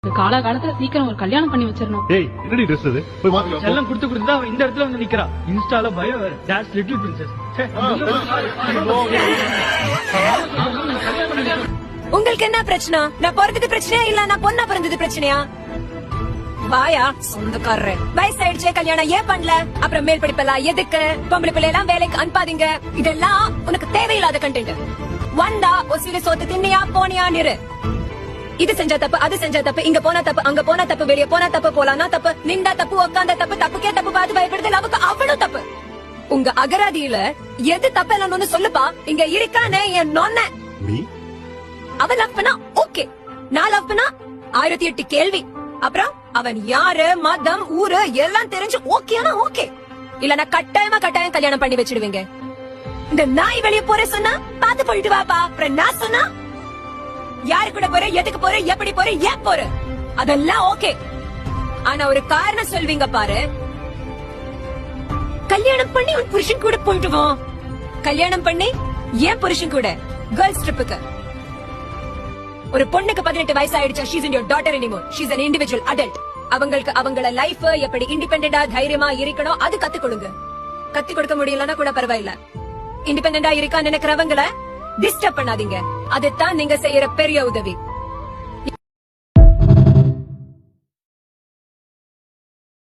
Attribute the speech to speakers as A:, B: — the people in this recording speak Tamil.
A: காலகாலத்துல சீக்கிரம் ஒரு கல்யாணம் பண்ணி வச்சிடணும்.
B: ஏய் என்னடி ட்ரெஸ் இது? போய் மாத்திக்கலாம்.
C: எல்லாம் கொடுத்து அவன் இந்த இடத்துல வந்து நிக்கிறா. இன்ஸ்டால பயோ வேற. That's little princess.
D: உங்களுக்கு என்ன பிரச்சனை? நான் பிறந்தது பிரச்சனையா இல்ல நான் பொண்ணா பிறந்தது பிரச்சனையா? வாயா சொந்தக்காரரு வயசாயிடுச்சே கல்யாணம் ஏன் பண்ணல? அப்புறம் மேல் படிப்பெல்லாம் எதுக்கு? பொம்பளை பிள்ளை எல்லாம் வேலைக்கு அனுப்பாதீங்க. இதெல்லாம் உனக்கு தேவையில்லாத கண்டென்ட். வந்தா ஒசில சோத்து தின்னியா போனியா நிறு. இது செஞ்சா தப்பு, அது செஞ்சா தப்பு, இங்க போனா தப்பு, அங்க போனா தப்பு, வெளிய போனா தப்பு, போலானா தப்பு, நின்றா தப்பு, உட்காந்தா தப்பு, தப்புக்கே தப்பு பார்த்து பயப்படுது அவக்கு அவ்வளவு தப்பு. உங்க அகராதியில எது தப்பு இல்லன்னு சொல்லுப்பா. இங்க இருக்கானே என் நொன்ன. அவ லவ் பண்ணா ஓகே, நான் லவ் பண்ணா 1008 கேள்வி. அப்புறம் அவன் யாரு, மதம், ஊரு எல்லாம் தெரிஞ்சு ஓகேனா ஓகே, இல்லனா கட்டாயம் கல்யாணம் பண்ணி வச்சிடுவீங்க. இந்த நாய் வெளிய போற சொன்னா பாத்து போயிட்டு வாப்பா. அப்புறம் நான் சொன்னா யாரு கூட போற, எதுக்கு போற, எப்படி போற, ஏன் போற, அதெல்லாம் ஓகே. ஆனா ஒரு காரணம் சொல்வீங்க பாரு. கல்யாணம் பண்ணி உன் புருஷன் கூட போயிட்டு வா. கல்யாணம் பண்ணி ஏன் புருஷன் கூட கேர்ள்ஸ் ட்ரிப்புக்கு. ஒரு பொண்ணுக்கு 18 வயசு ஆயிடுச்சா, she's in your daughter anymore. She's an individual adult. அவங்களுக்கு அவங்கள லைஃப் எப்படி இண்டிபெண்டண்டா தைரியமா இருக்கணும் அது கத்து கொடுங்க. கத்து கொடுக்க முடியலன்னா கூட பரவாயில்ல. இண்டிபெண்டண்டா இருக்கா நினைக்கிறவங்கள டிஸ்டர்ப் பண்ணாதீங்க. அதுதான் நீங்க செய்யற பெரிய உதவி.